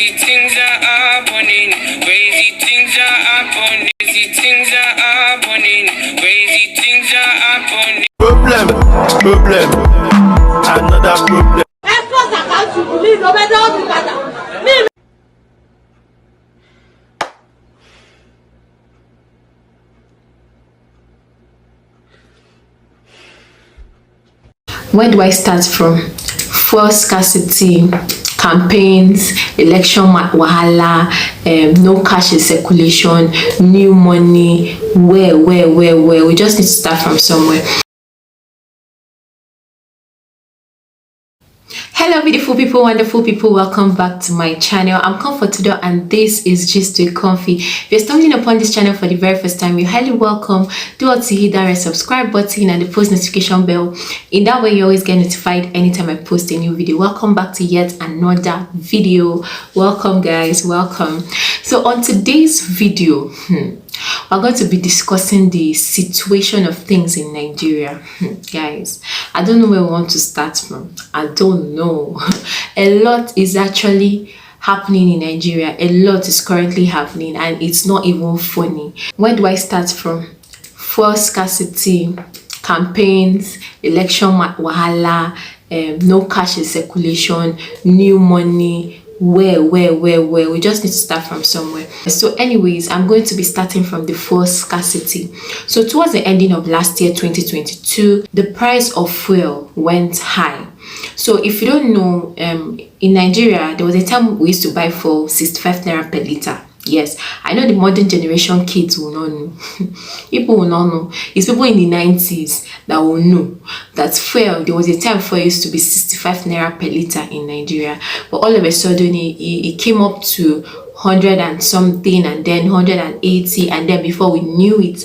Crazy things are happening. Crazy things are happening. Crazy things are happening. Crazy things are happening. Problem, another problem. Where do I start from? Fuel scarcity, campaigns, election wahala, no cash in circulation, new money. Where? We just need to start from somewhere. Hello beautiful people, wonderful people, welcome back to my channel. I'm Comfortable and this is Gist with Comfy. If you're stumbling upon this channel for the very first time, you're highly welcome. Do want to hit that red subscribe button and the post notification bell. In that way you always get notified anytime I post a new video. Welcome back to yet another video. Welcome guys, welcome. So on today's video, we're going to be discussing the situation of things in Nigeria. Guys, I don't know where we want to start from. I don't know. A lot is actually happening in Nigeria. A lot is currently happening and it's not even funny. Where do I start from? Fuel scarcity, campaigns, election wahala, no cash in circulation, new money. Where we just need to start from somewhere. So anyways, I'm going to be starting from the fuel scarcity. So towards the ending of last year 2022, the price of fuel went high. So if you don't know, in Nigeria there was a time we used to buy for 65 naira per liter. Yes, I know the modern generation kids will not know. People will not know. It's people in the 90s that will know that fuel, there was a time fuel used to be 65 naira per liter in Nigeria. But all of a sudden, it came up to 100 and something, and then 180, and then before we knew it,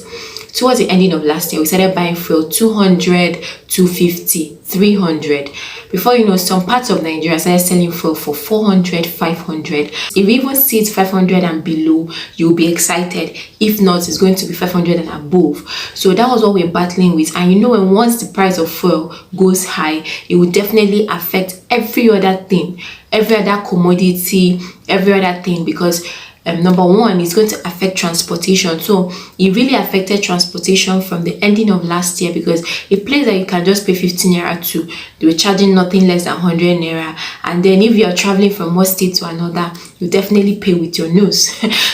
towards the ending of last year, we started buying fuel 200, 250, 300. Before you know, some parts of Nigeria started selling fuel for 400, 500. If you even see it 500 and below, you'll be excited. If not, it's going to be 500 and above. So that was what we're battling with. And you know, when once the price of fuel goes high, it will definitely affect every other thing, every other commodity, every other thing, because number one, it's going to affect transportation. So it really affected transportation from the ending of last year, because a place that you can just pay 15 naira to, they were charging nothing less than 100 naira. And then if you're traveling from one state to another, you definitely pay with your nose.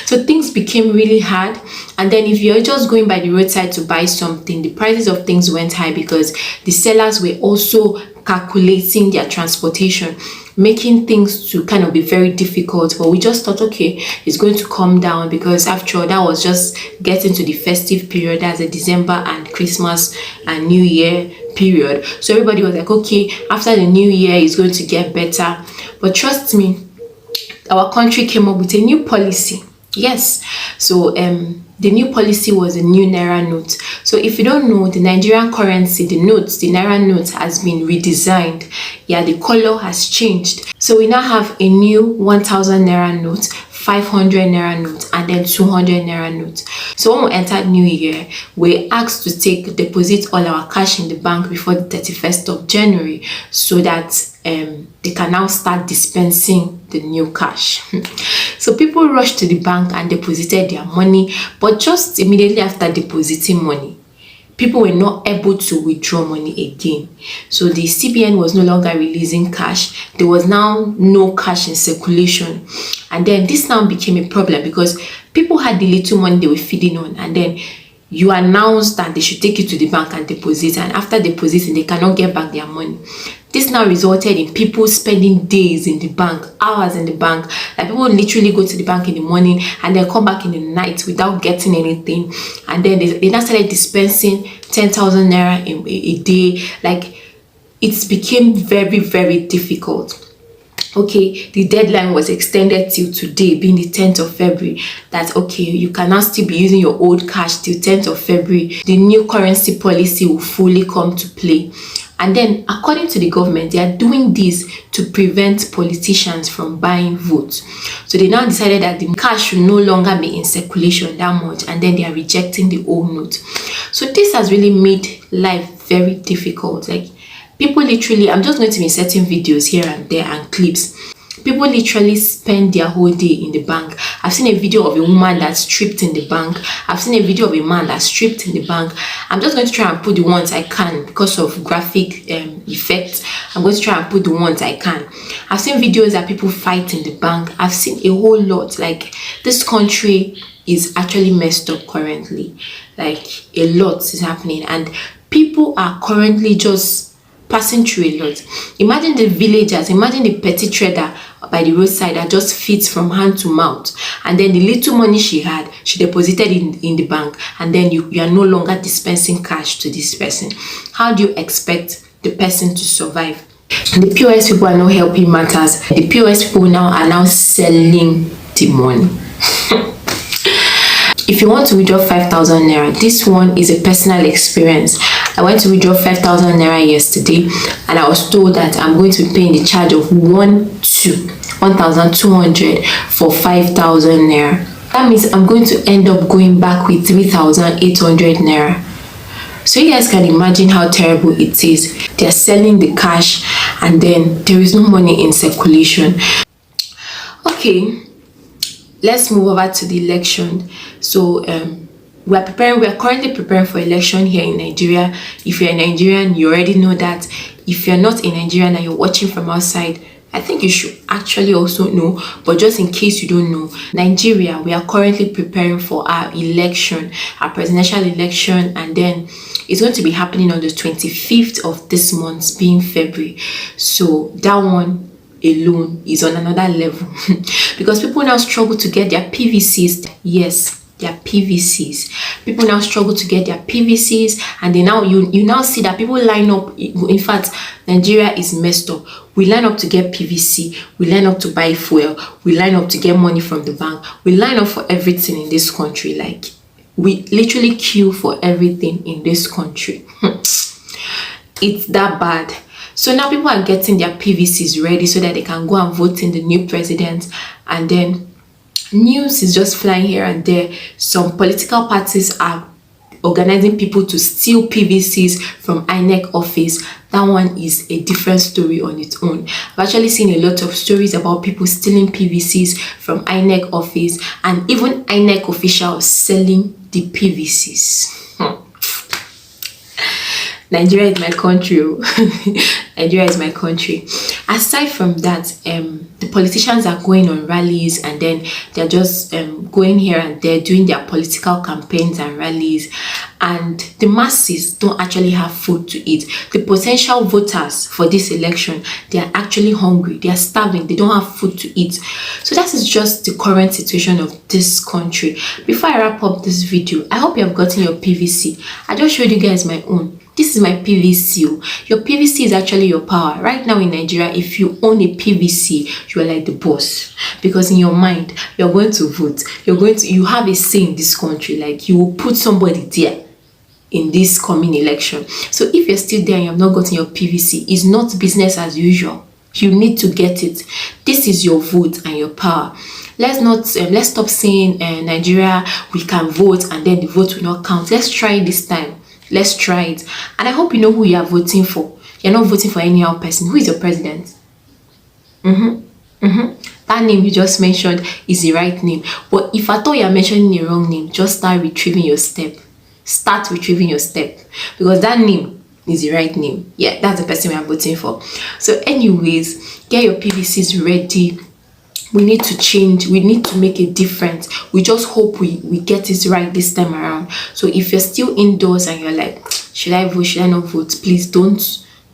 So things became really hard. And then if you're just going by the roadside to buy something, the prices of things went high because the sellers were also calculating their transportation, making things to kind of be very difficult. But we just thought, okay, it's going to calm down, because after all, that was just getting to the festive period. That's the December and Christmas and New Year period. So everybody was like, okay, after the New Year it's going to get better. But trust me, our country came up with a new policy. Yes, so the new policy was a new Naira note. So if you don't know, the Nigerian currency, the notes, the Naira note has been redesigned. Yeah, the color has changed. So we now have a new 1000 Naira note, 500 Naira note, and then 200 Naira note. So when we entered New Year, we're asked to deposit all our cash in the bank before the 31st of January, so that they can now start dispensing the new cash. So people rushed to the bank and deposited their money, but just immediately after depositing money, people were not able to withdraw money again. So the CBN was no longer releasing cash. There was now no cash in circulation. And then this now became a problem, because people had the little money they were feeding on, and then you announced that they should take it to the bank and deposit, and after depositing, they cannot get back their money. This now resulted in people spending days in the bank, hours in the bank. Like, people literally go to the bank in the morning and then come back in the night without getting anything. And then they now started dispensing 10,000 naira a day. Like, it became very, very difficult. Okay, the deadline was extended till today, being the 10th of February, that okay, you can now still be using your old cash till 10th of February. The new currency policy will fully come to play. And then, according to the government, they are doing this to prevent politicians from buying votes. So they now decided that the cash should no longer be in circulation that much, and then they are rejecting the old note. So this has really made life very difficult. Like, people literally, I'm just going to be inserting videos here and there and clips. People literally spend their whole day in the bank. I've seen a video of a woman that's stripped in the bank. I've seen a video of a man that's stripped in the bank. I'm just going to try and put the ones I can because of graphic effects. I'm going to try and put the ones I can. I've seen videos that people fight in the bank. I've seen a whole lot. Like, this country is actually messed up currently. Like, a lot is happening, and people are currently just passing through a lot. Imagine the villagers, imagine the petty trader by the roadside that just feeds from hand to mouth, and then the little money she had, she deposited in the bank, and then you are no longer dispensing cash to this person. How do you expect the person to survive? The POS people are not helping matters. The POS people are now selling the money. If you want to withdraw 5,000 naira, this one is a personal experience. I went to withdraw 5,000 naira yesterday, and I was told that I'm going to be paying the charge of 1,200 for 5,000 naira. That means I'm going to end up going back with 3,800 naira. So you guys can imagine how terrible it is. They're selling the cash, and then there is no money in circulation. Okay, let's move over to the election. So we are currently preparing for election here in Nigeria. If you're a Nigerian, you already know that. If you're not a Nigerian and you're watching from outside, I think you should actually also know, but just in case you don't know, Nigeria, we are currently preparing for our election, our presidential election, and then it's going to be happening on the 25th of this month, being February. So that one alone is on another level because people now struggle to get their PVCs. Yes, their PVCs. People now struggle to get their PVCs, and they now you now see that people line up. In fact, Nigeria is messed up. We line up to get PVC, we line up to buy fuel, we line up to get money from the bank, we line up for everything in this country. Like, we literally queue for everything in this country. It's that bad. So now people are getting their PVCs ready so that they can go and vote in the new president, and then news is just flying here and there. Some political parties are organizing people to steal PVCs from INEC office. That one is a different story on its own. I've actually seen a lot of stories about people stealing PVCs from INEC office, and even INEC officials selling the PVCs. Nigeria is my country. Nigeria is my country. Aside from that, the politicians are going on rallies, and then they're just going here and there doing their political campaigns and rallies, and the masses don't actually have food to eat. The potential voters for this election, they are actually hungry, they are starving, they don't have food to eat. So that is just the current situation of this country. Before I wrap up this video, I hope you have gotten your PVC. I just showed you guys my own. This is my PVC. Your PVC is actually your power. Right now in Nigeria, if you own a PVC, you are like the boss, because in your mind, you're going to vote. You have a say in this country. Like, you will put somebody there in this coming election. So if you're still there and you have not gotten your PVC, it's not business as usual. You need to get it. This is your vote and your power. Let's stop saying Nigeria, we can vote and then the vote will not count. Let's try it this time. Let's try it. And I hope you know who you are voting for. You're not voting for any other person. Who is your president? That name you just mentioned is the right name. But if I thought you're mentioning the wrong name, just start retrieving your step. Start retrieving your step. Because that name is the right name. Yeah, that's the person we are voting for. So anyways, get your PVCs ready. We need to change. We need to make a difference. We just hope we get it right this time around. So if you're still indoors and you're like, should I vote, should I not vote, please don't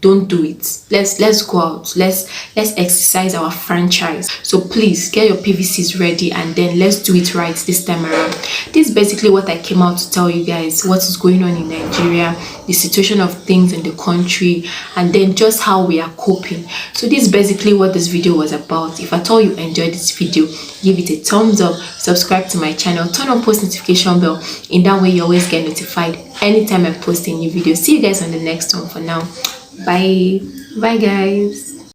do it. Let's go out. Let's exercise our franchise. So please get your PVCs ready, and then let's do it right this time around. This is basically what I came out to tell you guys, what is going on in Nigeria, the situation of things in the country, and then just how we are coping. So this is basically what this video was about. If at all you enjoyed this video, give it a thumbs up, subscribe to my channel, turn on post notification bell. In that way you always get notified anytime I post a new video. See you guys on the next one. For now, bye guys.